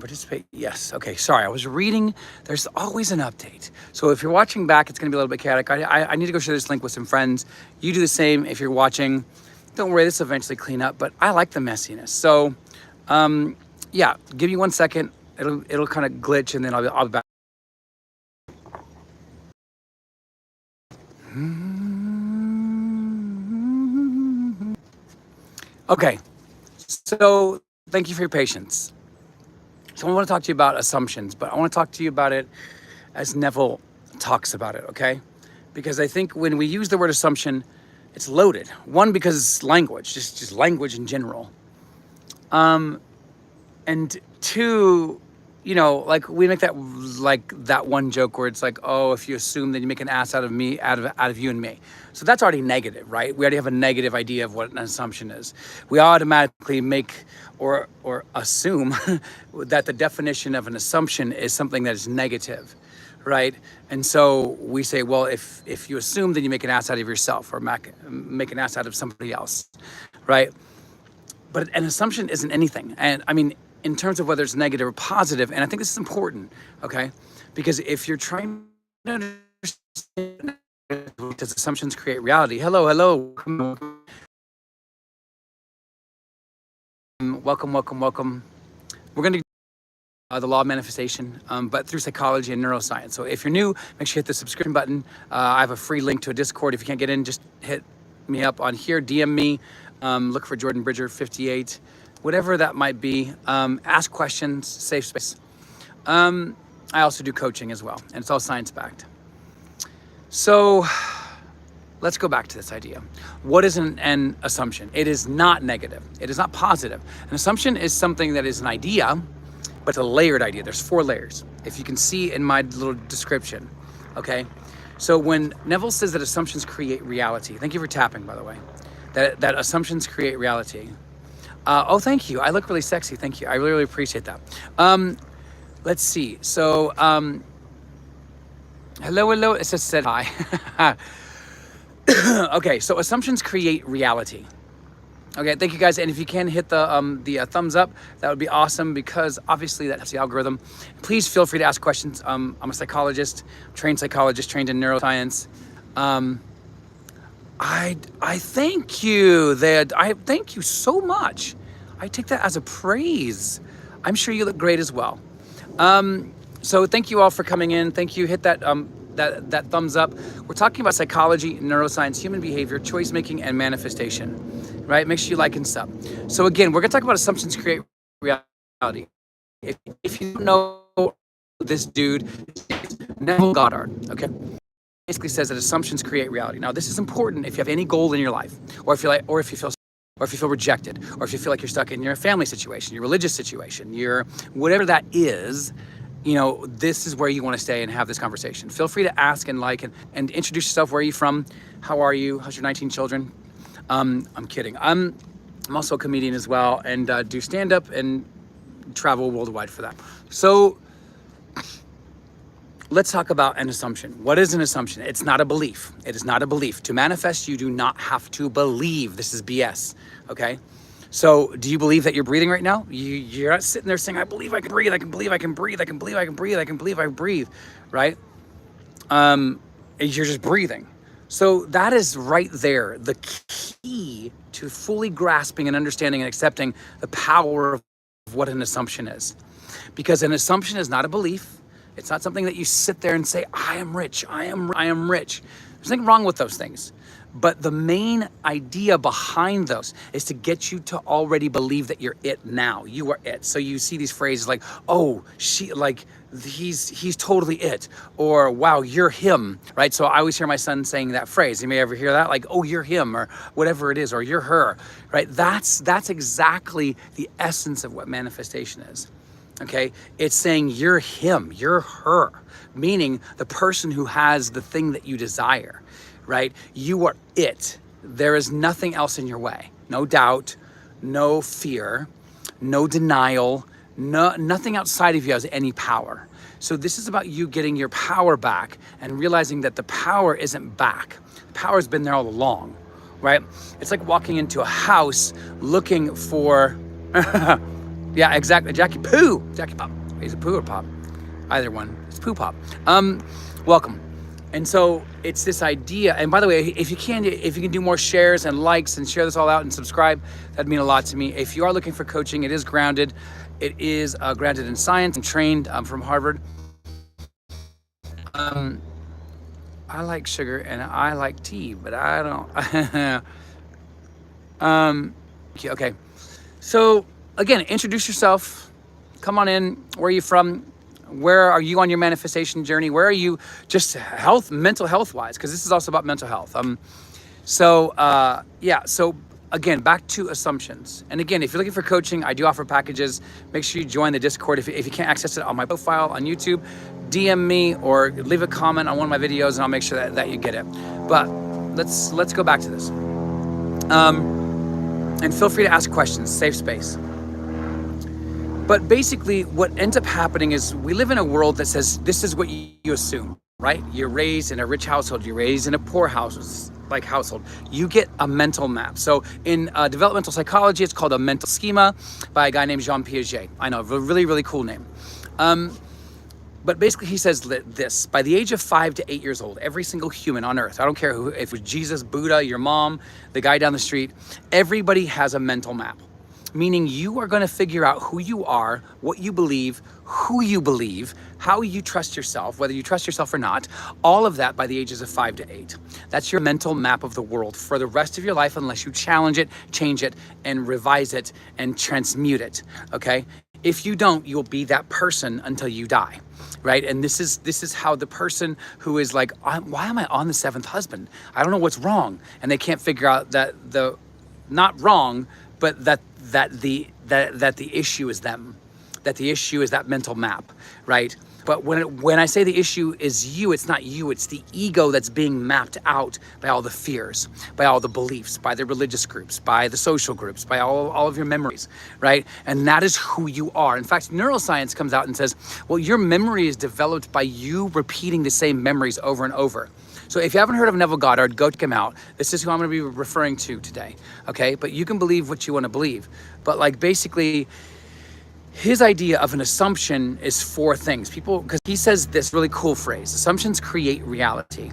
participate? Yes. Okay. Sorry, I was reading. There's always an update. So if you're watching back, it's going to be a little bit chaotic. I need to go share this link with some friends. You do the same if you're watching. Don't worry, this will eventually clean up, but I like the messiness. So, yeah, give me 1 second. It'll kind of glitch, and then I'll be back. Okay. So thank you for your patience. So I want to talk to you about assumptions, but I want to talk to you about it as Neville talks about it, okay? Because I think when we use the word assumption, it's loaded. One, because it's language, just language in general. And two, you know, like we make that one joke where it's like, oh, if you assume, then you make an ass out of me, out of you and me. So that's already negative, right? We already have a negative idea of what an assumption is. We automatically make or assume that the definition of an assumption is something that is negative, right? And so we say, well, if you assume, then you make an ass out of yourself or make an ass out of somebody else, right? But an assumption isn't anything. And I mean, in terms of whether it's negative or positive, and I think this is important, okay? Because if you're trying to understand, does assumptions create reality? Hello. Welcome. We're going to the law of manifestation, but through psychology and neuroscience. So if you're new, make sure you hit the subscription button. I have a free link to a Discord. If you can't get in, just hit me up on here, DM me, look for Jordan Bridger 58, whatever that might be. Ask questions, safe space. I also do coaching as well, and it's all science-backed. So let's go back to this idea. What is an assumption? It is not negative. It is not positive. An assumption is something that is an idea, but it's a layered idea. There's 4 layers, if you can see in my little description, okay? So when Neville says that assumptions create reality, thank you for tapping, by the way, that assumptions create reality. Oh, thank you. I look really sexy. Thank you. I really appreciate that. Let's see. So, hello. It said hi. Okay, so assumptions create reality. Okay, thank you guys. And if you can hit the thumbs up, that would be awesome, because obviously that helps the algorithm. Please feel free to ask questions. I'm a psychologist, trained psychologist, trained in neuroscience. I thank you. I thank you so much. I take that as a praise. I'm sure you look great as well. So thank you all for coming in. Thank you. Hit that that thumbs up. We're talking about psychology, neuroscience, human behavior, choice making, and manifestation. Right? Make sure you like and sub. So again, we're gonna talk about assumptions create reality. If you don't know this dude, it's Neville Goddard. Okay. Basically says that assumptions create reality. Now, this is important if you have any goal in your life, or if you feel rejected, or if you feel like you're stuck in your family situation, your religious situation, your whatever that is. You know, this is where you want to stay and have this conversation. Feel free to ask and like and introduce yourself. Where are you from? How are you? How's your 19 children? I'm kidding. I'm also a comedian as well, and do stand up and travel worldwide for that. So let's talk about an assumption. What is an assumption? It's not a belief. It is not a belief. To manifest, you do not have to believe. This is BS, okay? So do you believe that you're breathing right now? You're not sitting there saying, I believe I can breathe, I can believe I can breathe, I can believe I can breathe, I can believe I breathe, right? You're just breathing. So that is right there, the key to fully grasping and understanding and accepting the power of what an assumption is. Because an assumption is not a belief. It's not something that you sit there and say, I am rich, I am rich. There's nothing wrong with those things. But the main idea behind those is to get you to already believe that you're it now. You are it. So you see these phrases like, oh, he's totally it. Or, wow, you're him, right? So I always hear my son saying that phrase. You may ever hear that? Like, oh, you're him, or whatever it is, or you're her, right? That's exactly the essence of what manifestation is. Okay, it's saying you're him, you're her, meaning the person who has the thing that you desire, right? You are it. There is nothing else in your way. No doubt, no fear, no denial, nothing outside of you has any power. So this is about you getting your power back and realizing that the power isn't back. The power has been there all along, right? It's like walking into a house looking for Yeah, exactly. Jackie Poo. Jackie Pop. He's a Poo or Pop. Either one. It's Poo Pop. Welcome. And so it's this idea. And by the way, if you can do more shares and likes and share this all out and subscribe, that'd mean a lot to me. If you are looking for coaching, it is grounded. It is grounded in science. I'm trained. I'm from Harvard. I like sugar and I like tea, but I don't. Okay. So again, introduce yourself. Come on in. Where are you from? Where are you on your manifestation journey? Where are you just mental health wise? Because this is also about mental health. So again, back to assumptions. And again, if you're looking for coaching, I do offer packages. Make sure you join the Discord. If you can't access it on my profile on YouTube, DM me or leave a comment on one of my videos and I'll make sure that you get it. But let's go back to this. And feel free to ask questions, safe space. But basically what ends up happening is we live in a world that says this is what you assume, right? You're raised in a rich household, you're raised in a poor household. You get a mental map. So in developmental psychology, it's called a mental schema by a guy named Jean Piaget. I know, a really, really cool name. But basically he says this: by the age of 5 to 8 years old, every single human on earth, I don't care if it was Jesus, Buddha, your mom, the guy down the street, everybody has a mental map. Meaning you are gonna figure out who you are, what you believe, who you believe, how you trust yourself, whether you trust yourself or not, all of that by the ages of 5 to 8. That's your mental map of the world for the rest of your life, unless you challenge it, change it, and revise it, and transmute it, okay? If you don't, you'll be that person until you die, right? And this is how the person who is like, why am I on the 7th husband? I don't know what's wrong. And they can't figure out that not wrong, but that the issue is them, that the issue is that mental map, right? But when I say the issue is you, it's not you, it's the ego that's being mapped out by all the fears, by all the beliefs, by the religious groups, by the social groups, by all of your memories, right? And that is who you are. In fact, neuroscience comes out and says, well, your memory is developed by you repeating the same memories over and over. So if you haven't heard of Neville Goddard, go check him out. This is who I'm gonna be referring to today, okay? But you can believe what you wanna believe. But like basically, his idea of an assumption is 4 things. Because he says this really cool phrase: assumptions create reality.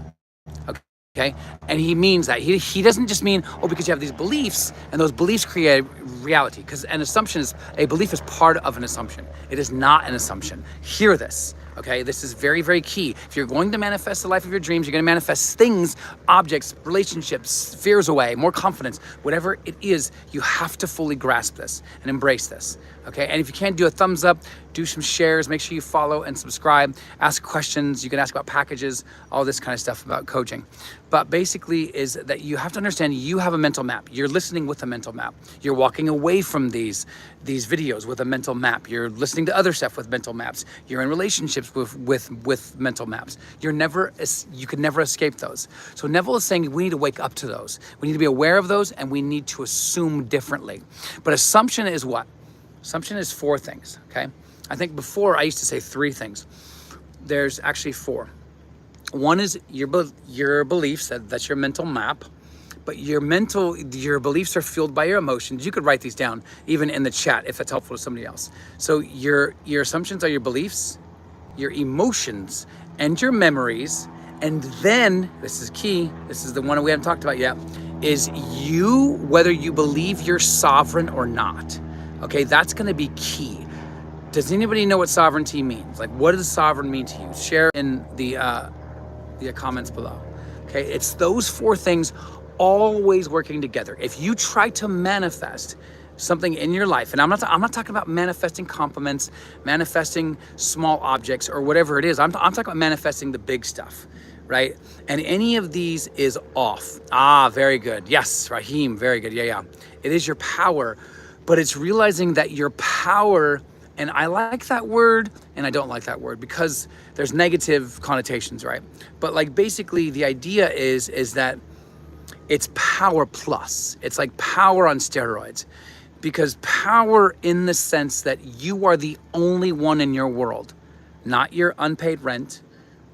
Okay? And he means that. He doesn't just mean, because you have these beliefs and those beliefs create reality. Because an assumption is, a belief is part of an assumption. It is not an assumption. Hear this. Okay, this is very, very key. If you're going to manifest the life of your dreams, you're going to manifest things, objects, relationships, fears away, more confidence, whatever it is, you have to fully grasp this and embrace this. Okay, and if you can't do a thumbs up, do some shares, make sure you follow and subscribe, ask questions, you can ask about packages, all this kind of stuff about coaching. But basically is that you have to understand you have a mental map. You're listening with a mental map. You're walking away from these videos with a mental map. You're listening to other stuff with mental maps. You're in relationships with mental maps. You could never escape those. So Neville is saying we need to wake up to those. We need to be aware of those, and we need to assume differently. But assumption is what? Assumption is 4 things, okay? I think before I used to say 3 things. There's actually 4. One is your beliefs, that's your mental map. But your beliefs are fueled by your emotions. You could write these down even in the chat if that's helpful to somebody else. So your assumptions are your beliefs, your emotions, and your memories. And then, this is key, this is the one we haven't talked about yet, is you, whether you believe you're sovereign or not. Okay, that's gonna be key. Does anybody know what sovereignty means? Like, what does sovereign mean to you? Share in the comments below. Okay, it's those 4 things always working together. If you try to manifest something in your life, and I'm not talking about manifesting compliments, manifesting small objects, or whatever it is. I'm talking about manifesting the big stuff, right? And any of these is off. Very good. Yes, Raheem, very good. Yeah. It is your power, but it's realizing that your power, and I like that word and I don't like that word because there's negative connotations, right? But like basically the idea is that it's power plus. It's like power on steroids, because power in the sense that you are the only one in your world, not your unpaid rent,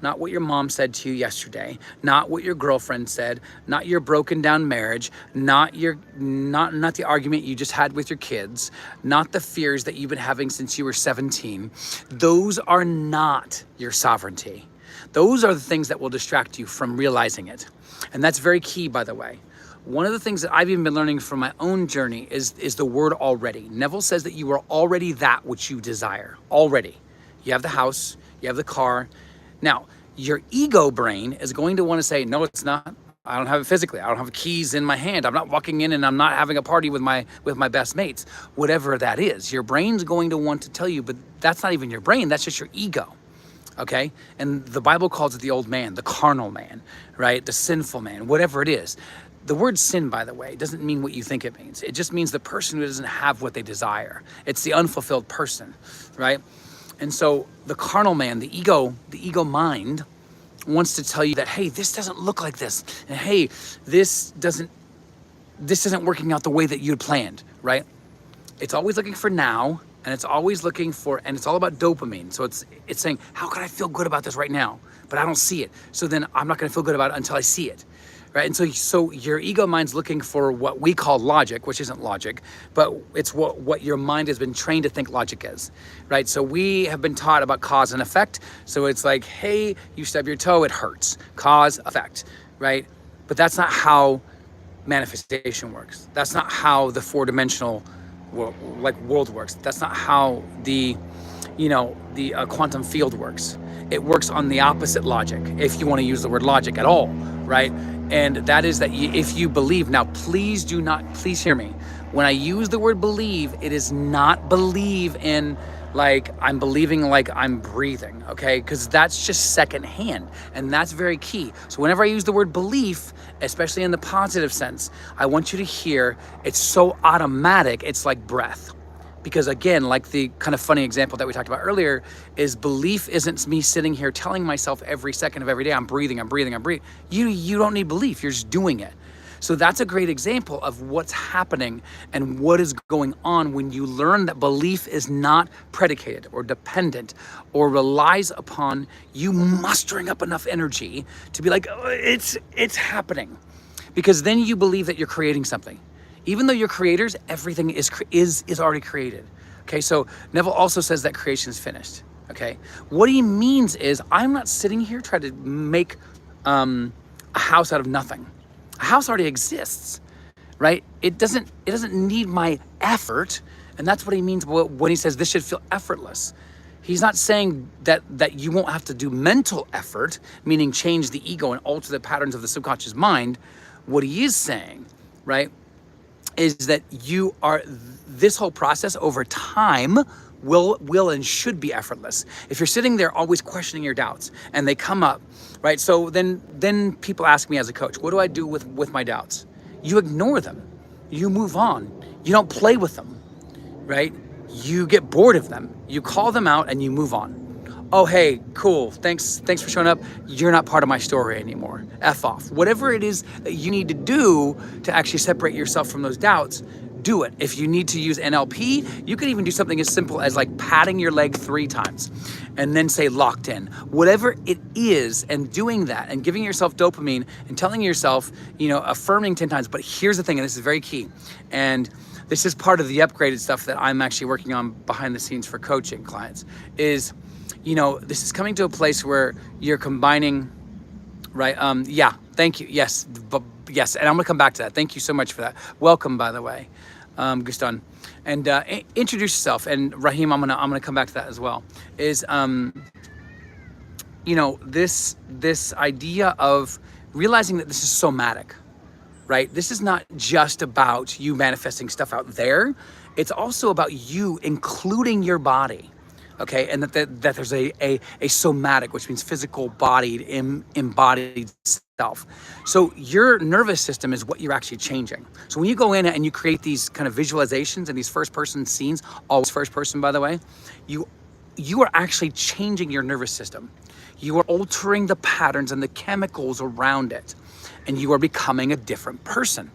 not what your mom said to you yesterday, not what your girlfriend said, not your broken down marriage, not the argument you just had with your kids, not the fears that you've been having since you were 17. Those are not your sovereignty. Those are the things that will distract you from realizing it. And that's very key, by the way. One of the things that I've even been learning from my own journey is the word already. Neville says that you are already that which you desire. Already. You have the house, you have the car. Now, your ego brain is going to want to say, no, it's not. I don't have it physically. I don't have keys in my hand. I'm not walking in and I'm not having a party with my best mates. Whatever that is, your brain's going to want to tell you, but that's not even your brain. That's just your ego. Okay? And the Bible calls it the old man, the carnal man, right? The sinful man, whatever it is. The word sin, by the way, doesn't mean what you think it means. It just means the person who doesn't have what they desire. It's the unfulfilled person, right? And so the carnal man, the ego mind wants to tell you that, hey, this doesn't look like this. And hey, this isn't working out the way that you'd planned, right? It's always looking for now, and it's always looking for, and it's all about dopamine. So it's saying, how can I feel good about this right now? But I don't see it. So then I'm not gonna feel good about it until I see it. Right? And so your ego mind's looking for what we call logic, which isn't logic, but it's what your mind has been trained to think logic is, right? So we have been taught about cause and effect. So it's like, hey, you stub your toe, it hurts. Cause, effect, right? But that's not how manifestation works. That's not how the four-dimensional world works. That's not how the quantum field works. It works on the opposite logic, if you want to use the word logic at all, right? And that is that if you believe, now please hear me. When I use the word believe, it is not believe in like I'm believing like I'm breathing, okay? Because that's just secondhand, and that's very key. So whenever I use the word belief, especially in the positive sense, I want you to hear it's so automatic, it's like breath. Because again, like the kind of funny example that we talked about earlier, is belief isn't me sitting here telling myself every second of every day, I'm breathing. You don't need belief, you're just doing it. So that's a great example of what's happening and what is going on when you learn that belief is not predicated or dependent or relies upon you mustering up enough energy to be like, oh, it's happening. Because then you believe that you're creating something. Even though you're creators, everything is already created. Okay, so Neville also says that creation is finished. Okay, what he means is I'm not sitting here trying to make a house out of nothing. A house already exists, right? It doesn't need my effort, and that's what he means when he says this should feel effortless. He's not saying that you won't have to do mental effort, meaning change the ego and alter the patterns of the subconscious mind. What he is saying, right, is that this whole process over time will and should be effortless. If you're sitting there always questioning your doubts and they come up, right? So then people ask me as a coach, what do I do with my doubts? You ignore them. You move on. You don't play with them, right? You get bored of them. You call them out and you move on. Oh, hey, cool. Thanks for showing up. You're not part of my story anymore. F off. Whatever it is that you need to do to actually separate yourself from those doubts, do it. If you need to use NLP, you can even do something as simple as like patting your leg 3 times and then say locked in. Whatever it is, and doing that and giving yourself dopamine and telling yourself, affirming 10 times. But here's the thing, and this is very key. And this is part of the upgraded stuff that I'm actually working on behind the scenes for coaching clients is, this is coming to a place where you're combining, right? Yeah, thank you. Yes, yes. And I'm gonna come back to that. Thank you so much for that. Welcome, by the way, Guston. And introduce yourself. And Raheem, I'm gonna come back to that as well. Is this idea of realizing that this is somatic, right? This is not just about you manifesting stuff out there. It's also about you including your body. Okay, and that there's a somatic, which means physical, bodied, embodied self. So your nervous system is what you're actually changing. So when you go in and you create these kind of visualizations and these first-person scenes, always first person, by the way, you are actually changing your nervous system. You are altering the patterns and the chemicals around it, and you are becoming a different person.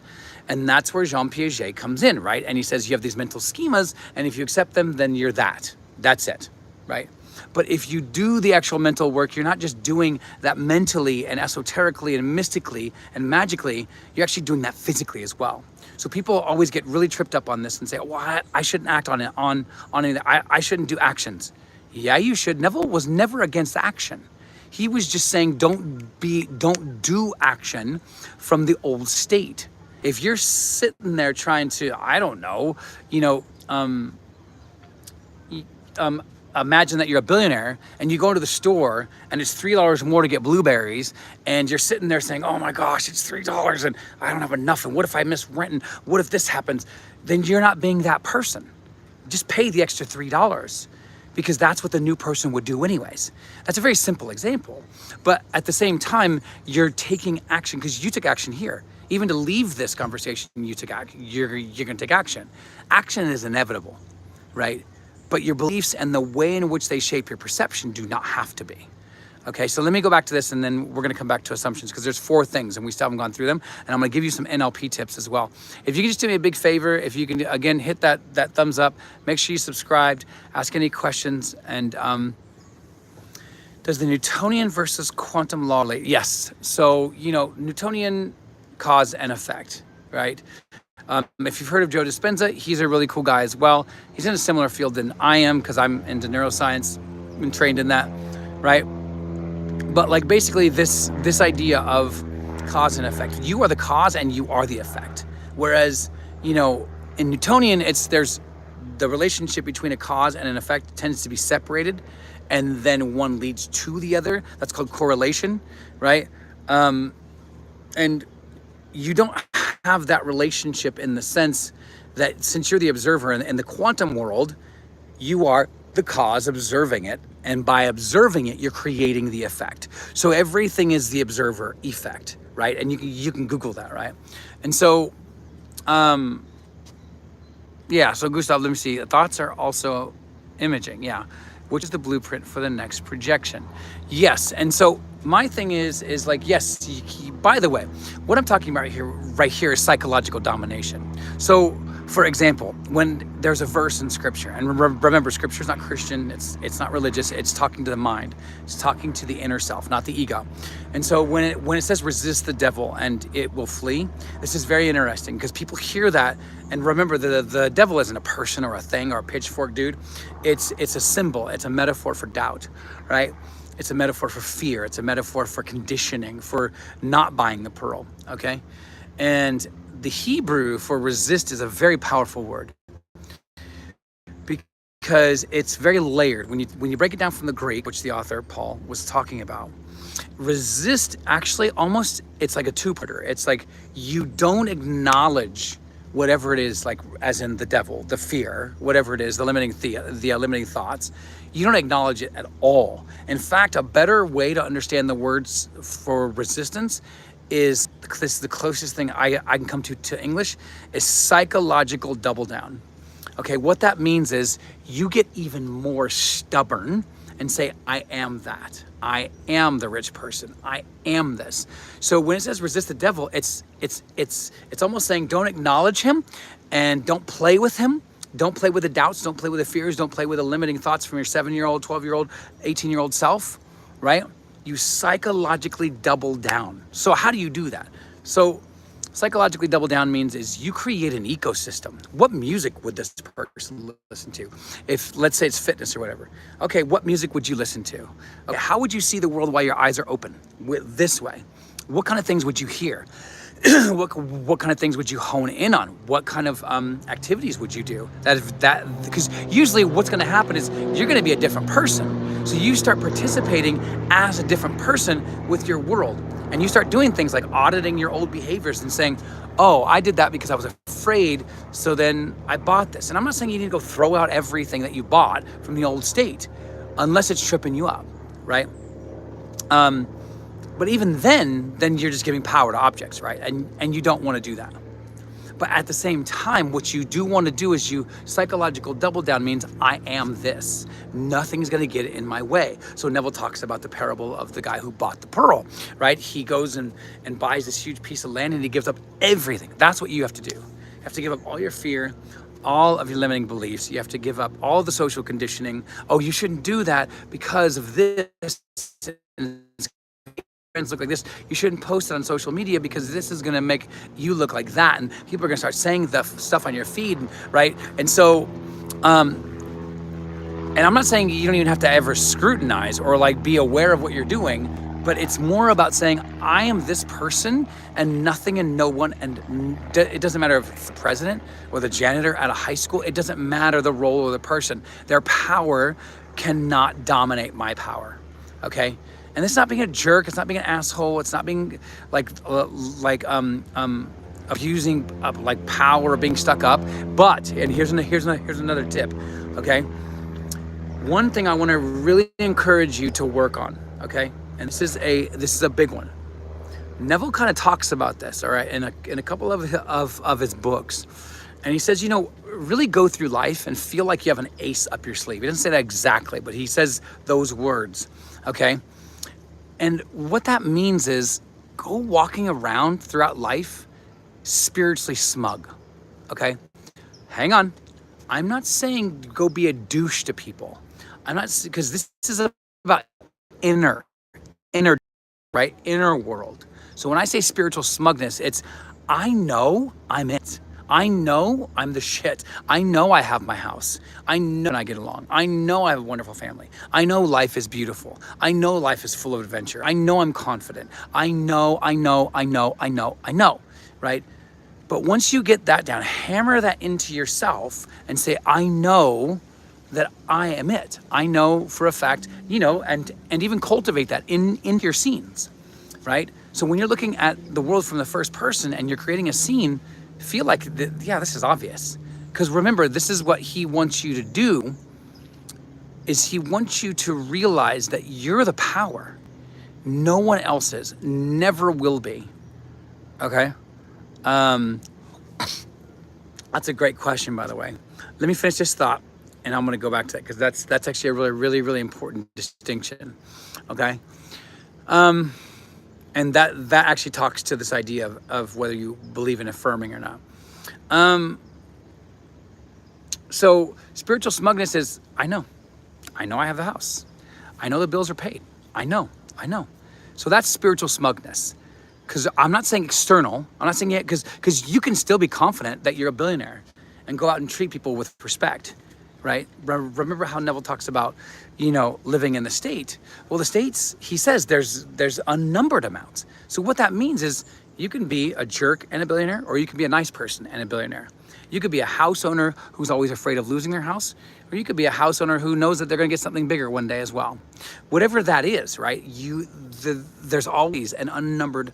And that's where Jean Piaget comes in, right? And he says you have these mental schemas, and if you accept them, then you're that. That's it. right? But if you do the actual mental work, you're not just doing that mentally and esoterically and mystically and magically, you're actually doing that physically as well. So people always get really tripped up on this and say, well, I shouldn't act on it, on anything. I shouldn't do actions. Yeah, you should. Neville was never against action. He was just saying, don't do action from the old state. If you're sitting there trying to, I don't know, imagine that you're a billionaire and you go to the store and it's $3 more to get blueberries, and you're sitting there saying, oh my gosh, it's $3 and I don't have enough, and what if I miss rent, and what if this happens? Then you're not being that person. Just pay the extra $3, because that's what the new person would do anyways. That's a very simple example. But at the same time, you're taking action because you took action here. Even to leave this conversation, you took action. You're going to take action. Action is inevitable, right? But your beliefs and the way in which they shape your perception do not have to be. Okay, so let me go back to this, and then we're going to come back to assumptions, because there's 4 things and we still haven't gone through them, and I'm going to give you some NLP tips as well. If you can just do me a big favor, if you can again hit that thumbs up, make sure you subscribed, ask any questions, and does the Newtonian versus quantum law relate? Yes. So Newtonian cause and effect, right? If you've heard of Joe Dispenza, he's a really cool guy as well. He's in a similar field than I am, because I'm into neuroscience, been trained in that, right? But like basically this idea of cause and effect. You are the cause and you are the effect. Whereas, in Newtonian, there's the relationship between a cause and an effect tends to be separated, and then one leads to the other. That's called correlation, right? And you don't have that relationship in the sense that since you're the observer in the quantum world, you are the cause observing it, and by observing it, you're creating the effect. So everything is the observer effect, right? And you can Google that, right? And so, so Gustav, let me see. Thoughts are also imaging, yeah. Which is the blueprint for the next projection. Yes, and so my thing is like, yes, by the way, what I'm talking about right here is psychological domination. So, for example, when there's a verse in Scripture, and remember, Scripture is not Christian, it's not religious, it's talking to the mind, it's talking to the inner self, not the ego. And so when it says resist the devil and it will flee, this is very interesting, because people hear that, and remember, the devil isn't a person or a thing or a pitchfork dude. It's a symbol, it's a metaphor for doubt, right? It's a metaphor for fear, it's a metaphor for conditioning, for not buying the pearl, okay? And the Hebrew for resist is a very powerful word, because it's very layered. When you break it down from the Greek, which the author Paul was talking about, resist actually almost, it's like a two-parter. It's like you don't acknowledge whatever it is, like as in the devil, the fear, whatever it is, the limiting thoughts. You don't acknowledge it at all. In fact, a better way to understand the words for resistance is, this is the closest thing I can come to English, is psychological double down. Okay, what that means is you get even more stubborn and say, I am that. I am the rich person. I am this. So when it says resist the devil, it's almost saying don't acknowledge him and don't play with him. Don't play with the doubts. Don't play with the fears. Don't play with the limiting thoughts from your 7-year-old, 12-year-old, 18-year-old self, right? You psychologically double down. So how do you do that? So psychologically double down means is you create an ecosystem. What music would this person listen to? If, let's say it's fitness or whatever. Okay, what music would you listen to? Okay, how would you see the world while your eyes are open? This way. What kind of things would you hear? What kind of things would you hone in on? What kind of activities would you do? Because usually what's going to happen is you're going to be a different person. So you start participating as a different person with your world. And you start doing things like auditing your old behaviors and saying, oh, I did that because I was afraid, so then I bought this. And I'm not saying you need to go throw out everything that you bought from the old state, unless it's tripping you up, right? But even then you're just giving power to objects, right? And you don't want to do that. But at the same time, what you do want to do is psychological double down means I am this. Nothing's going to get in my way. So Neville talks about the parable of the guy who bought the pearl, right? He goes and buys this huge piece of land and he gives up everything. That's what you have to do. You have to give up all your fear, all of your limiting beliefs. You have to give up all the social conditioning. Oh, you shouldn't do that because of this. Friends look like this. You shouldn't post it on social media because this is going to make you look like that, and people are going to start saying the stuff on your feed, right? And so, and I'm not saying you don't even have to ever scrutinize or like be aware of what you're doing, but it's more about saying, I am this person and nothing and no one, and it doesn't matter if it's the president or the janitor at a high school. It doesn't matter the role of the person. Their power cannot dominate my power, okay? And it's not being a jerk. It's not being an asshole. It's not being abusing like power or being stuck up. But, and here's another tip, okay? One thing I want to really encourage you to work on, okay? And this is a big one. Neville kind of talks about this, all right, in a couple of his books. And he says, really go through life and feel like you have an ace up your sleeve. He doesn't say that exactly, but he says those words, okay? And what that means is go walking around throughout life spiritually smug, okay? Hang on. I'm not saying go be a douche to people. I'm not, because this is about inner, right? Inner world. So when I say spiritual smugness, it's, I know I'm it. I know I'm the shit. I know I have my house. I know I get along. I know I have a wonderful family. I know life is beautiful. I know life is full of adventure. I know I'm confident. I know, right? But once you get that down, hammer that into yourself and say, I know that I am it. I know for a fact, and even cultivate that in your scenes, right? So when you're looking at the world from the first person and you're creating a scene, feel like, this is obvious. Because remember, this is what he wants you to do, is he wants you to realize that you're the power. No one else is, never will be, okay? That's a great question, by the way. Let me finish this thought, and I'm gonna go back to that, because that's actually a really, really, really important distinction, okay? And that actually talks to this idea of whether you believe in affirming or not. So spiritual smugness is, I know I have the house. I know the bills are paid. I know. So that's spiritual smugness. Because I'm not saying external. I'm not saying it, because you can still be confident that you're a billionaire and go out and treat people with respect, right? Remember how Neville talks about, living in the state. Well, the states, he says there's unnumbered amounts. So what that means is you can be a jerk and a billionaire, or you can be a nice person and a billionaire. You could be a house owner who's always afraid of losing their house, or you could be a house owner who knows that they're gonna get something bigger one day as well. Whatever that is, right? There's always an unnumbered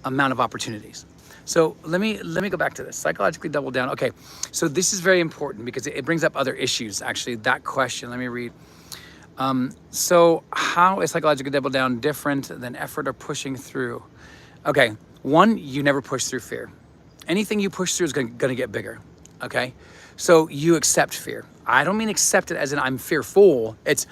amount of opportunities. So let me go back to this. Psychologically double down. Okay, so this is very important because it brings up other issues, actually, that question. Let me read. So how is psychological double down different than effort or pushing through? Okay, one, you never push through fear. Anything you push through is gonna get bigger, okay? So you accept fear. I don't mean accept it as in I'm fearful. It's,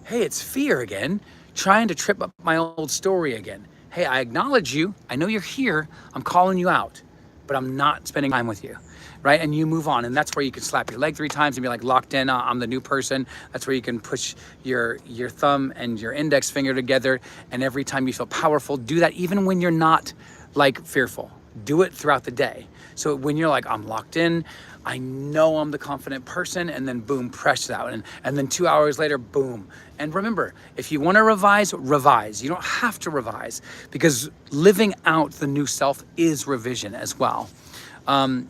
hey, it's fear again, trying to trip up my old story again. Hey, I acknowledge you. I know you're here. I'm calling you out, but I'm not spending time with you, right? And you move on, and that's where you can slap your leg 3 times and be like locked in. I'm the new person. That's where you can push your thumb and your index finger together, and every time you feel powerful, do that even when you're not like fearful. Do it throughout the day. So when you're like, I'm locked in, I know I'm the confident person, and then boom, press it out. And then 2 hours later, boom. And remember, if you want to revise. You don't have to revise, because living out the new self is revision as well. I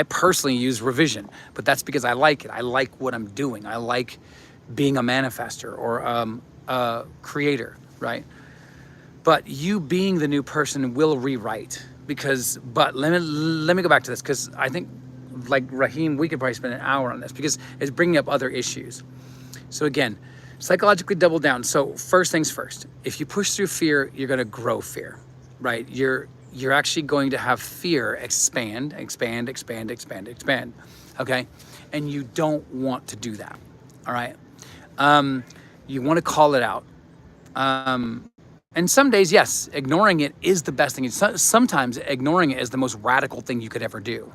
personally use revision, but that's because I like it. I like what I'm doing. I like being a manifester or a creator, right? But you being the new person will rewrite. But let me go back to this, because I think, like Raheem, we could probably spend an hour on this, because it's bringing up other issues. So again, psychologically double down. So first things first, if you push through fear, you're gonna grow fear, right? You're actually going to have fear expand, okay? And you don't want to do that, all right? You wanna call it out. And some days, yes, ignoring it is the best thing. Sometimes ignoring it is the most radical thing you could ever do,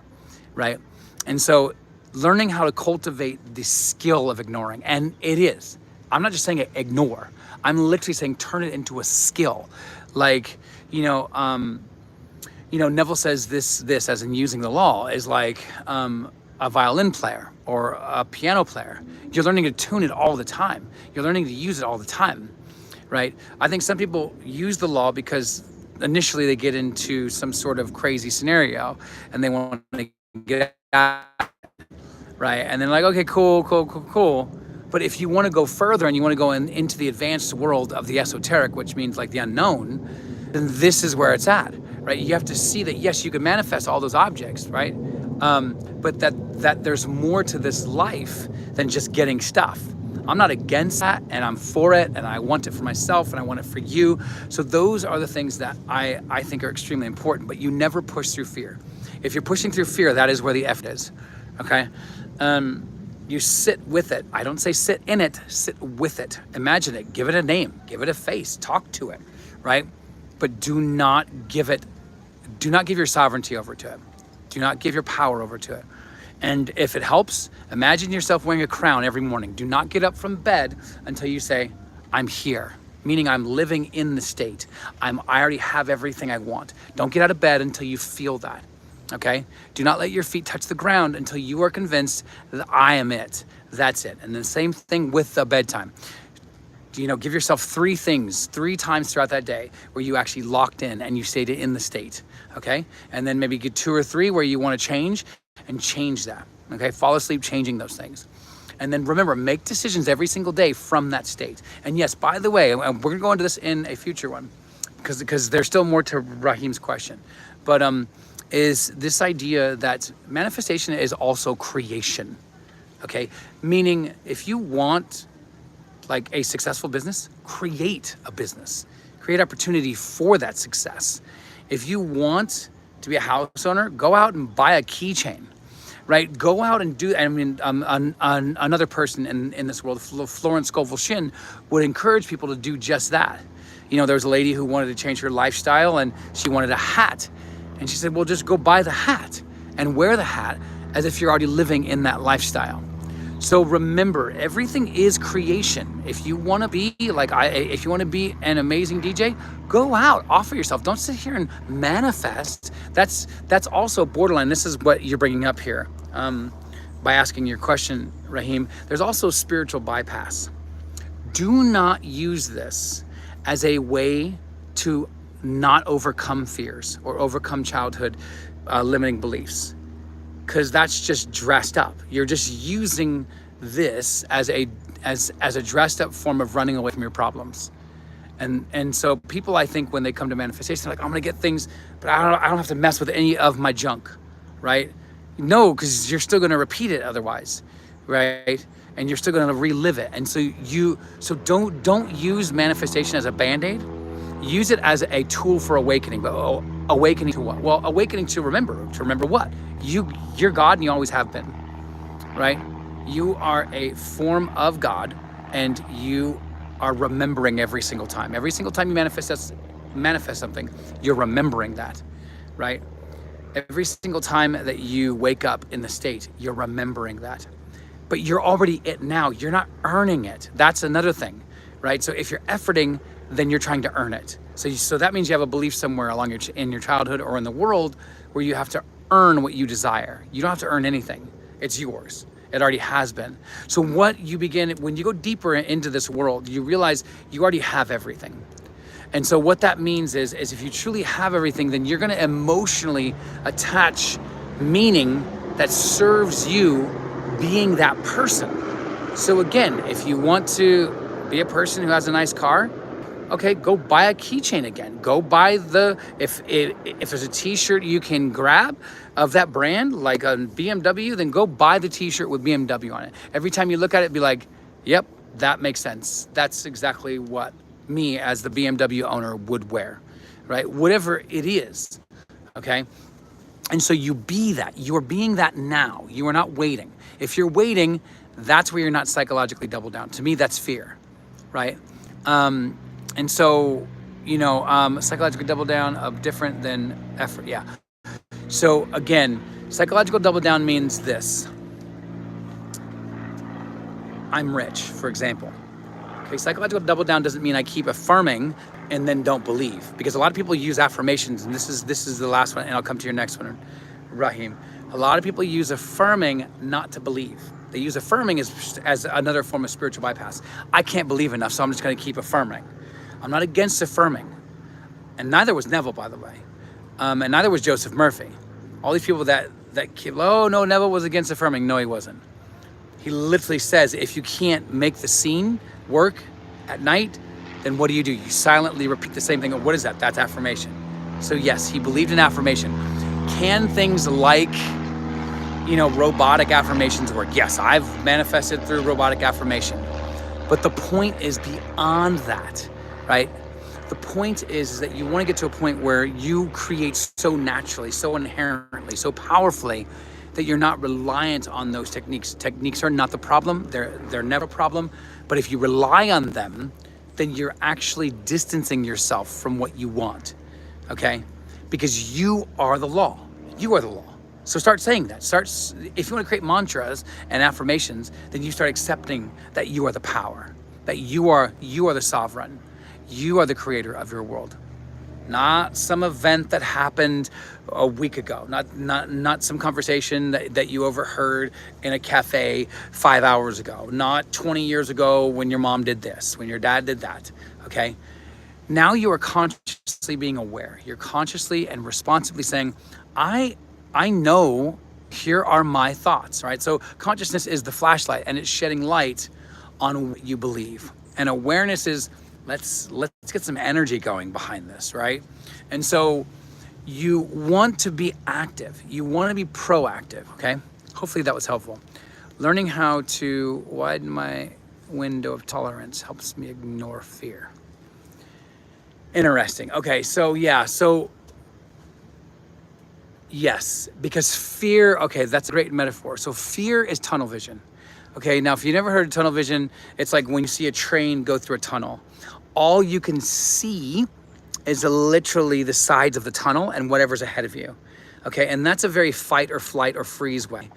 right? And so learning how to cultivate the skill of ignoring, and it is. I'm not just saying ignore. I'm literally saying turn it into a skill. Like, Neville says this as in using the law is like a violin player or a piano player. You're learning to tune it all the time. You're learning to use it all the time. Right? I think some people use the law because initially they get into some sort of crazy scenario and they want to get out, right? And then like, okay, cool. But if you want to go further and you want to go into the advanced world of the esoteric, which means like the unknown, then this is where it's at, right? You have to see that, yes, you can manifest all those objects, right? But that there's more to this life than just getting stuff. I'm not against that, and I'm for it, and I want it for myself, and I want it for you. So those are the things that I think are extremely important, but you never push through fear. If you're pushing through fear, that is where the effort is, okay? You sit with it. I don't say sit in it, sit with it. Imagine it, give it a name, give it a face, talk to it, right? But do not give your sovereignty over to it. Do not give your power over to it. And if it helps, imagine yourself wearing a crown every morning. Do not get up from bed until you say, I'm here, meaning I'm living in the state. I already have everything I want. Don't get out of bed until you feel that, okay? Do not let your feet touch the ground until you are convinced that I am it. That's it. And the same thing with the bedtime. Give yourself 3 things 3 times throughout that day where you actually locked in and you stayed in the state, okay? And then maybe get 2 or 3 where you want to change and change that, okay? Fall asleep changing those things. And then remember, make decisions every single day from that state. And yes, by the way, we're gonna go into this in a future one because there's still more to Raheem's question. But is this idea that manifestation is also creation, okay? Meaning if you want like a successful business, create a business. Create opportunity for that success. If you want to be a house owner, go out and buy a keychain, right? Go out and do, another person in this world, Florence Scovel-Shinn, would encourage people to do just that. There was a lady who wanted to change her lifestyle and she wanted a hat. And she said, well, just go buy the hat and wear the hat as if you're already living in that lifestyle. So remember, everything is creation. If you want to be if you want to be an amazing DJ, go out, offer yourself. Don't sit here and manifest. That's also borderline. This is what you're bringing up here by asking your question, Raheem. There's also spiritual bypass. Do not use this as a way to not overcome fears or overcome childhood limiting beliefs. Because that's just dressed up. You're just using this as a dressed up form of running away from your problems. And so people, I think, when they come to manifestation, they're like, I'm gonna get things, but I don't have to mess with any of my junk, right? No, because you're still gonna repeat it otherwise, right? And you're still gonna relive it. And so don't use manifestation as a Band-Aid. Use it as a tool for awakening. But awakening to what? Well, awakening to remember what? You're God and you always have been, right? You are a form of God and you are remembering every single time. Every single time you manifest something, you're remembering that, right? Every single time that you wake up in the state, you're remembering that. But you're already it now. You're not earning it. That's another thing, right? So if you're efforting, then you're trying to earn it. So that means you have a belief somewhere along in your childhood or in the world where you have to earn what you desire. You don't have to earn anything. It's yours. It already has been. So when you go deeper into this world, you realize you already have everything. And so what that means is if you truly have everything, then you're gonna emotionally attach meaning that serves you being that person. So again, if you want to be a person who has a nice car, okay, go buy a keychain again. Go buy if there's a t-shirt you can grab of that brand, like a BMW, then go buy the t-shirt with BMW on it. Every time you look at it, be like, yep, that makes sense. That's exactly what me as the BMW owner would wear, right? Whatever it is, okay? And so you be that. You are being that now. You are not waiting. If you're waiting, that's where you're not psychologically double down. To me, that's fear, right? And so psychological double down of different than effort. Yeah. So again, psychological double down means this. I'm rich, for example. Okay, psychological double down doesn't mean I keep affirming and then don't believe, because a lot of people use affirmations, and this is the last one, and I'll come to your next one, Raheem. A lot of people use affirming not to believe. They use affirming as another form of spiritual bypass. I can't believe enough, so I'm just going to keep affirming. I'm not against affirming, and neither was Neville, by the way, and neither was Joseph Murphy. All these people that keep, oh no, Neville was against affirming. No, he wasn't. He literally says, if you can't make the scene work at night, then what do? You silently repeat the same thing. What is that? That's affirmation. So yes, he believed in affirmation. Can things like, robotic affirmations work? Yes, I've manifested through robotic affirmation. But the point is beyond that, right? The point is that you want to get to a point where you create so naturally, so inherently, so powerfully that you're not reliant on those techniques. Techniques are not the problem. They're never a problem. But if you rely on them, then you're actually distancing yourself from what you want, okay? Because you are the law. You are the law. So start saying that. If you want to create mantras and affirmations, then you start accepting that you are the power, that you are the sovereign. You are the creator of your world. Not some event that happened a week ago, not some conversation that you overheard in a cafe 5 hours ago, not 20 years ago when your mom did this, when your dad did that, okay? Now you are consciously being aware. You're consciously and responsibly saying, I know, here are my thoughts, right? So consciousness is the flashlight, and it's shedding light on what you believe. And awareness is, let's get some energy going behind this, right? And so you want to be active. You want to be proactive, okay? Hopefully that was helpful. Learning how to widen my window of tolerance helps me ignore fear. Interesting. Okay, so yes, because fear, okay, that's a great metaphor. So fear is tunnel vision. Okay, now if you never heard of tunnel vision, it's like when you see a train go through a tunnel. All you can see is literally the sides of the tunnel and whatever's ahead of you. Okay, and that's a very fight or flight or freeze way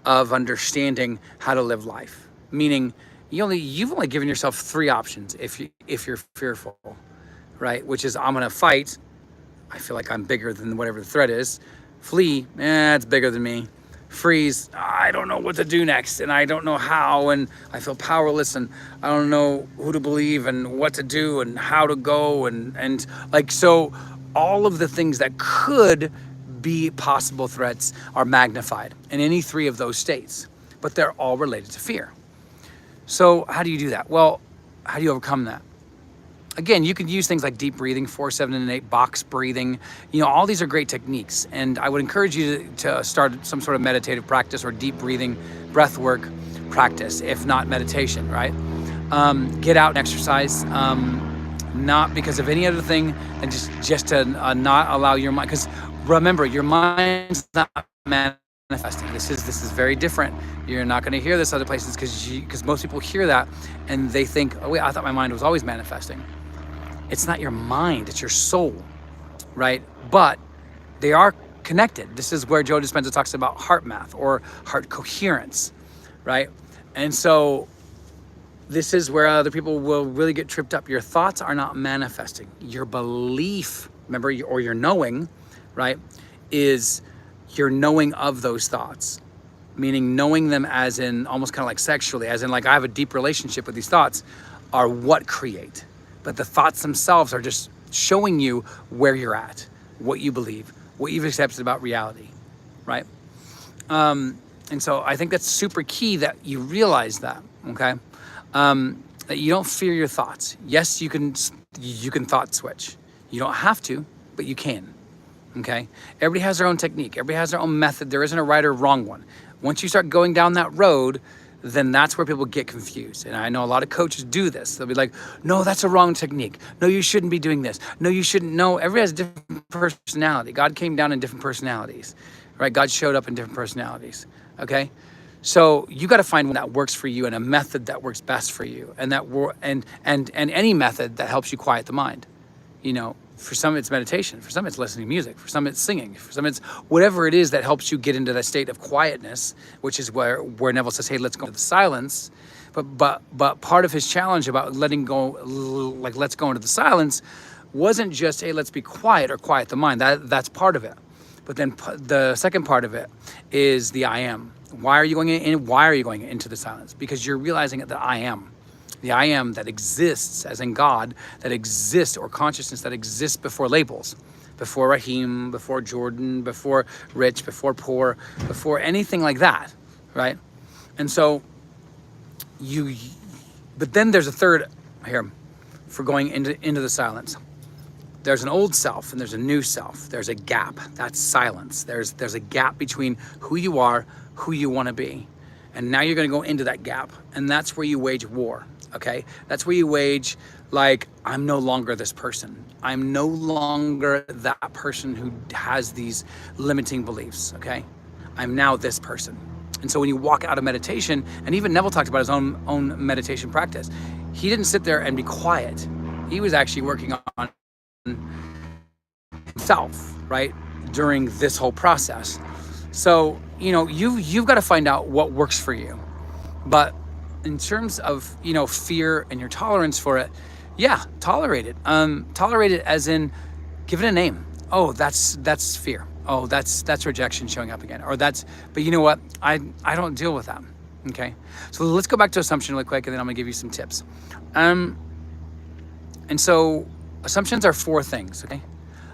of understanding how to live life. Meaning you've only given yourself 3 options if you're fearful, right? Which is, I'm gonna fight. I feel like I'm bigger than whatever the threat is. Flee, it's bigger than me. Freeze, I don't know what to do next, and I don't know how, and I feel powerless, and I don't know who to believe and what to do and how to go, and like, so all of the things that could be possible threats are magnified in any 3 of those states, but they're all related to fear. So how do you do that? Well, how do you overcome that? Again, you can use things like deep breathing, 4, 7, and 8, box breathing. All these are great techniques. And I would encourage you to start some sort of meditative practice or deep breathing, breath work practice, if not meditation, right? Get out and exercise, not because of any other thing, and just to not allow your mind, because remember, your mind's not manifesting. This is very different. You're not going to hear this other places because most people hear that and they think, oh wait, I thought my mind was always manifesting. It's not your mind, it's your soul, right? But they are connected. This is where Joe Dispenza talks about heart math or heart coherence, right? And so this is where other people will really get tripped up. Your thoughts are not manifesting. Your belief, remember, or your knowing, right, is your knowing of those thoughts, meaning knowing them as in almost kind of like sexually, as in like I have a deep relationship with these thoughts, are what create. But the thoughts themselves are just showing you where you're at, what you believe, what you've accepted about reality, right? And so I think that's super key that you realize that, okay? That you don't fear your thoughts. Yes, you can thought switch. You don't have to, but you can, okay? Everybody has their own technique. Everybody has their own method. There isn't a right or wrong one. Once you start going down that road, then that's where people get confused. And I know a lot of coaches do this. They'll be like, no, that's a wrong technique. No, you shouldn't be doing this. No, you shouldn't. No, everybody has a different personality. God came down in different personalities, right? God showed up in different personalities, okay? So you got to find one that works for you and a method that works best for you, and and any method that helps you quiet the mind. For some it's meditation, for some it's listening to music, for some it's singing, for some it's whatever it is that helps you get into that state of quietness, which is where Neville says, hey, let's go into the silence. But part of his challenge about letting go, like let's go into the silence, wasn't just, hey, let's be quiet or quiet the mind. That's part of it. But then the second part of it is the I am. Why are you going in? Why are you going into the silence? Because you're realizing that I am. The I am that exists, as in God, that exists, or consciousness that exists before labels, before Raheem, before Jordan, before rich, before poor, before anything like that, right? And so but then there's a third here for going into the silence. There's an old self and there's a new self. There's a gap. That's silence. There's a gap between who you are, who you want to be. And now you're going to go into that gap. And that's where you wage war, okay? That's where you wage, like, I'm no longer this person. I'm no longer that person who has these limiting beliefs, okay? I'm now this person. And so when you walk out of meditation, and even Neville talked about his own meditation practice, he didn't sit there and be quiet. He was actually working on himself, right, during this whole process. So, you've got to find out what works for you. But in terms of, fear and your tolerance for it, yeah, tolerate it. Tolerate it as in, give it a name. Oh, that's fear. Oh, that's rejection showing up again. But you know what? I don't deal with that. Okay. So let's go back to assumption really quick, and then I'm gonna give you some tips. And so assumptions are 4 things, okay?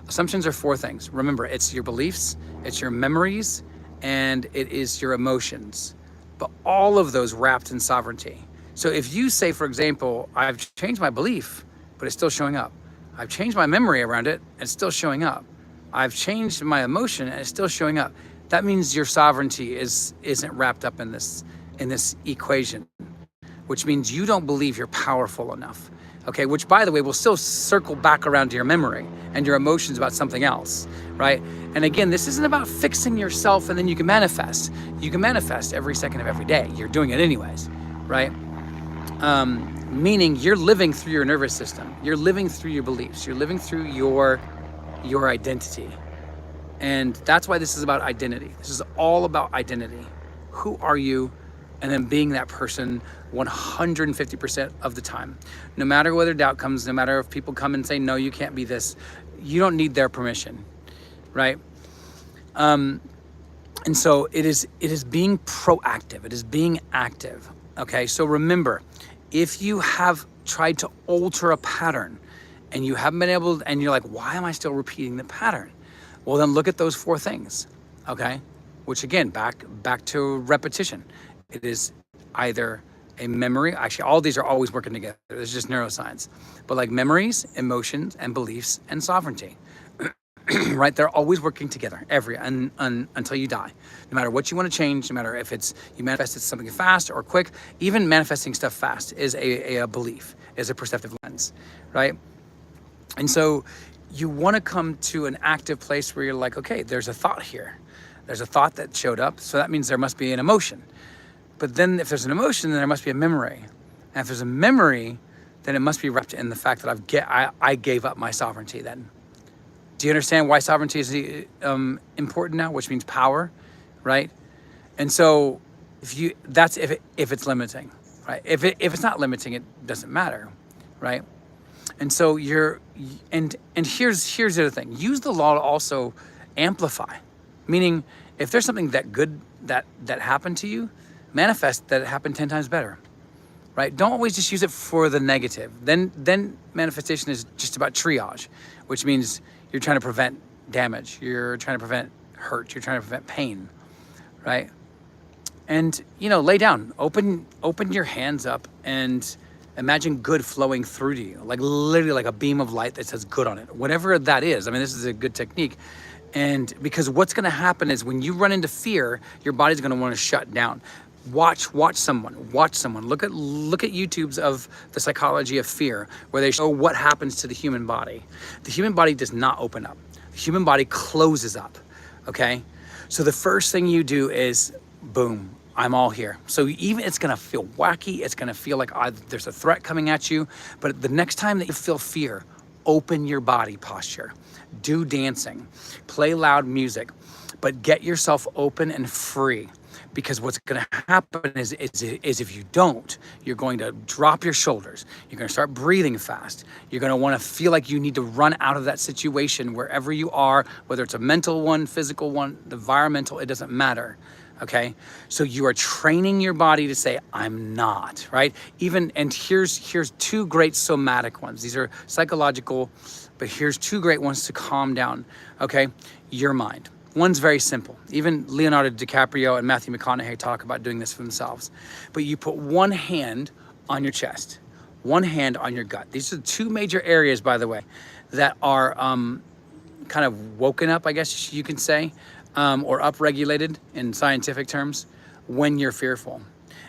Assumptions are 4 things. Remember, it's your beliefs, it's your memories, and it is your emotions. But all of those wrapped in sovereignty. So if you say, for example, I've changed my belief, but it's still showing up. I've changed my memory around it, and it's still showing up. I've changed my emotion and it's still showing up. That means your sovereignty isn't wrapped up in this equation, which means you don't believe you're powerful enough. Okay, which by the way will still circle back around to your memory and your emotions about something else, right? And again, this isn't about fixing yourself and then you can manifest. You can manifest every second of every day. You're doing it anyways, right? Meaning you're living through your nervous system. You're living through your beliefs. You're living through your identity. And that's why this is about identity. This is all about identity. Who are you? And then being that person 150% of the time. No matter whether doubt comes, no matter if people come and say, no, you can't be this, you don't need their permission, right? And so it is being proactive. It is being active, okay? So remember, if you have tried to alter a pattern, and you haven't been able, and you're like, why am I still repeating the pattern? Well, then look at those 4 things, okay? Which again, back to repetition. It is either a memory, actually all these are always working together. It's just neuroscience. But like memories, emotions, and beliefs, and sovereignty, right? They're always working together until you die. No matter what you want to change, no matter if it's, you manifested something fast or quick, even manifesting stuff fast is a belief, is a perceptive lens, right? And so you want to come to an active place where you're like, okay, there's a thought here. There's a thought that showed up. So that means there must be an emotion. But then if there's an emotion, then there must be a memory. And if there's a memory, then it must be wrapped in the fact that I gave up my sovereignty then. Do you understand why sovereignty is important now, which means power, right? And so if it's limiting, right? If it's not limiting, it doesn't matter, right? And so and here's the other thing. Use the law to also amplify. Meaning, if there's something that good that happened to you, manifest that it happened 10 times better, right? Don't always just use it for the negative. Then manifestation is just about triage, which means you're trying to prevent damage. You're trying to prevent hurt. You're trying to prevent pain, right? And, lay down, open your hands up and imagine good flowing through to you, like literally like a beam of light that says good on it, whatever that is. I mean, this is a good technique. And because what's going to happen is when you run into fear, your body's going to want to shut down. Watch someone. Look at YouTubes of the psychology of fear, where they show what happens to the human body. The human body does not open up. The human body closes up, okay? So the first thing you do is, boom, I'm all here. So even it's gonna feel wacky, it's gonna feel like there's a threat coming at you, but the next time that you feel fear, open your body posture, do dancing, play loud music, but get yourself open and free. Because what's going to happen is if you don't, you're going to drop your shoulders. You're going to start breathing fast. You're going to want to feel like you need to run out of that situation wherever you are, whether it's a mental one, physical one, environmental, it doesn't matter. Okay, so you are training your body to say, I'm not, right? And here's two great somatic ones. These are psychological, but here's two great ones to calm down, okay? Your mind. One's very simple. Even Leonardo DiCaprio and Matthew McConaughey talk about doing this for themselves. But you put one hand on your chest, one hand on your gut. These are two major areas, by the way, that are kind of woken up, I guess you can say, or upregulated in scientific terms when you're fearful.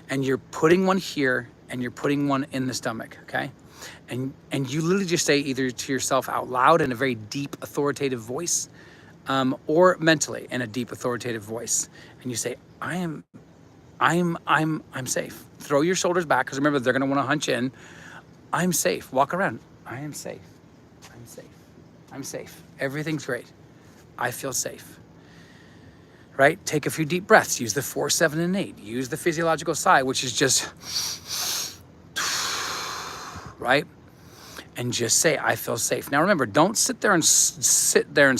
And you're putting one here and you're putting one in the stomach, okay? And you literally just say either to yourself out loud in a very deep, authoritative voice, or mentally in a deep, authoritative voice. And you say, I'm safe. Throw your shoulders back, because remember, they're gonna wanna hunch in. I'm safe. Walk around. I am safe. I'm safe. I'm safe. Everything's great. I feel safe. Right? Take a few deep breaths. Use the 4, 7, and 8. Use the physiological sigh, which is just, right? And just say, I feel safe. Now remember, don't sit there and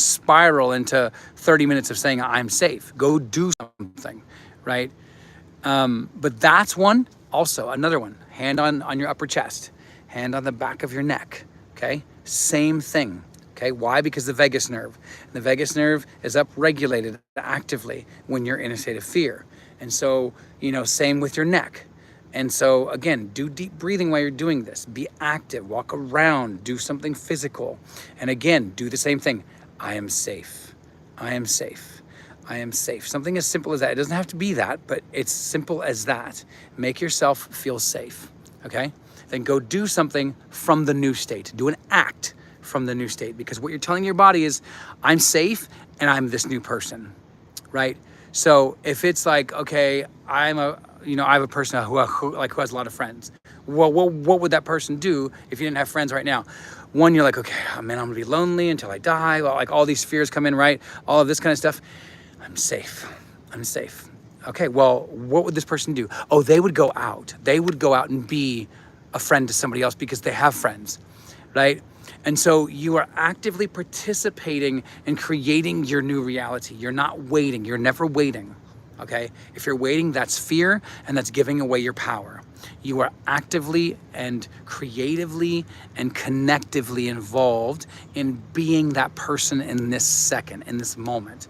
spiral into 30 minutes of saying, I'm safe. Go do something, right? But that's one. Also, another one, hand on your upper chest, hand on the back of your neck, okay? Same thing, okay? Why? Because the vagus nerve. The vagus nerve is upregulated actively when you're in a state of fear. And so, same with your neck. And so again, do deep breathing while you're doing this. Be active, walk around, do something physical. And again, do the same thing. I am safe. I am safe. I am safe. Something as simple as that. It doesn't have to be that, but it's simple as that. Make yourself feel safe, okay? Then go do something from the new state. Do an act from the new state, because what you're telling your body is, I'm safe and I'm this new person, right? So if it's like, okay, I have a person who has a lot of friends. Well, what would that person do if you didn't have friends right now? One, you're like, okay, man, I'm gonna be lonely until I die. Well, like all these fears come in, right? All of this kind of stuff. I'm safe. I'm safe. Okay, well, what would this person do? Oh, they would go out. They would go out and be a friend to somebody else because they have friends, right? And so you are actively participating in creating your new reality. You're not waiting. You're never waiting. Okay? If you're waiting, that's fear, and that's giving away your power. You are actively and creatively and connectively involved in being that person in this second, in this moment.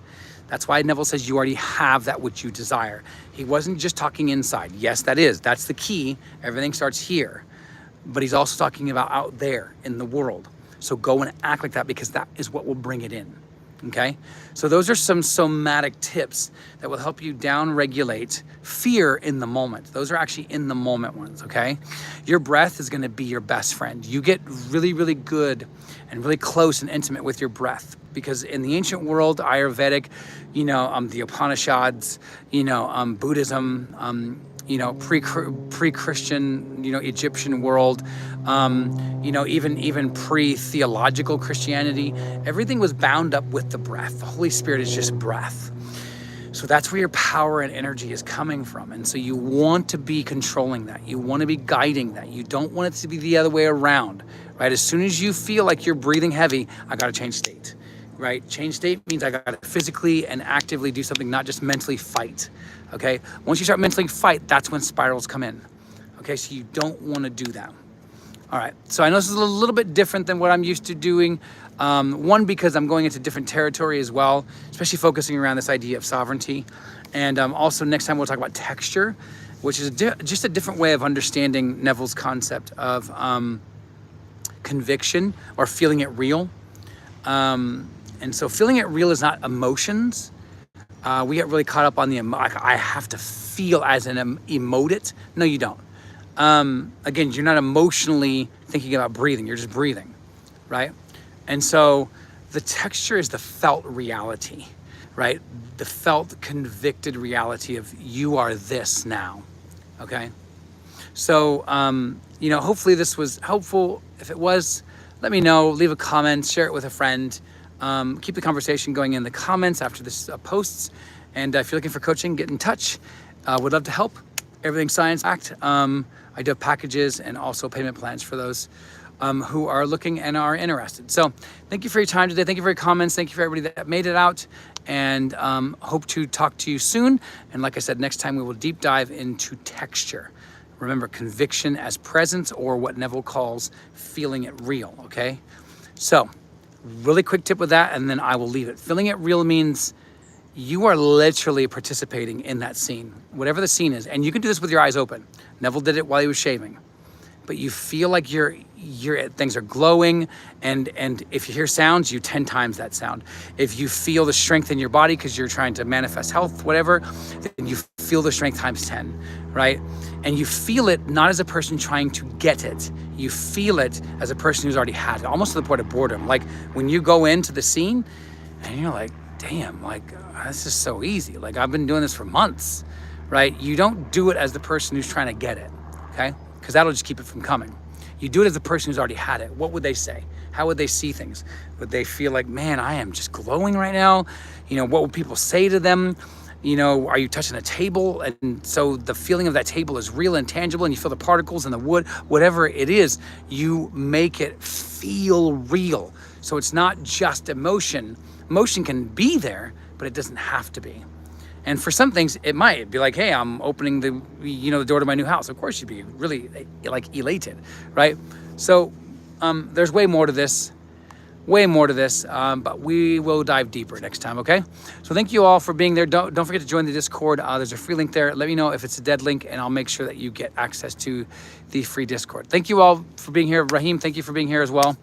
That's why Neville says you already have that which you desire. He wasn't just talking inside. Yes, that's the key. Everything starts here. But he's also talking about out there in the world. So go and act like that, because that is what will bring it in. Okay? So those are some somatic tips that will help you down-regulate fear in the moment. Those are actually in the moment ones, okay? Your breath is gonna be your best friend. You get really, really good and really close and intimate with your breath, because in the ancient world, Ayurvedic, the Upanishads, Buddhism, pre-Christian, Egyptian world, even pre-theological Christianity, everything was bound up with the breath. The Holy Spirit is just breath. So that's where your power and energy is coming from. And so you want to be controlling that. You want to be guiding that. You don't want it to be the other way around, right? As soon as you feel like you're breathing heavy, I got to change state, right? Change state means I got to physically and actively do something, not just mentally fight. Okay, once you start mentally fight, that's when spirals come in. Okay, so you don't want to do that. All right, so I know this is a little bit different than what I'm used to doing. One, because I'm going into different territory as well, especially focusing around this idea of sovereignty. And also next time we'll talk about texture, which is just a different way of understanding Neville's concept of conviction, or feeling it real. And so feeling it real is not emotions. We get really caught up on I have to feel as an emote it. No, you don't. Again, you're not emotionally thinking about breathing. You're just breathing, right? And so the texture is the felt reality, right? The felt convicted reality of you are this now, okay? So, hopefully this was helpful. If it was, let me know, leave a comment, share it with a friend. Keep the conversation going in the comments after this posts. And if you're looking for coaching, get in touch. Would love to help. Everything science backed. I do have packages and also payment plans for those who are looking and are interested. So thank you for your time today. Thank you for your comments. Thank you for everybody that made it out, and hope to talk to you soon. And like I said, next time we will deep dive into texture. Remember, conviction as presence, or what Neville calls feeling it real, okay? So really quick tip with that, and then I will leave it. Feeling it real means you are literally participating in that scene, whatever the scene is. And you can do this with your eyes open. Neville did it while he was shaving. But you feel like your things are glowing, and if you hear sounds, you 10 times that sound. If you feel the strength in your body because you're trying to manifest health, whatever, then you feel the strength times 10, right? And you feel it not as a person trying to get it. You feel it as a person who's already had it, almost to the point of boredom. Like when you go into the scene and you're like, damn, like this is so easy. Like I've been doing this for months, right? You don't do it as the person who's trying to get it, okay? Because that'll just keep it from coming. You do it as the person who's already had it. What would they say? How would they see things? Would they feel like, man, I am just glowing right now? You know, what would people say to them? You know, are you touching a table? And so the feeling of that table is real and tangible, and you feel the particles in the wood, whatever it is, you make it feel real. So it's not just emotion. Emotion can be there, but it doesn't have to be. And for some things, it might be like, hey, I'm opening the door to my new house. Of course, you'd be really like elated, right? So there's way more to this, but we will dive deeper next time, okay? So thank you all for being there. Don't forget to join the Discord. There's a free link there. Let me know if it's a dead link, and I'll make sure that you get access to the free Discord. Thank you all for being here. Raheem, thank you for being here as well.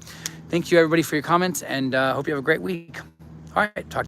Thank you, everybody, for your comments, and hope you have a great week. All right, talk to you.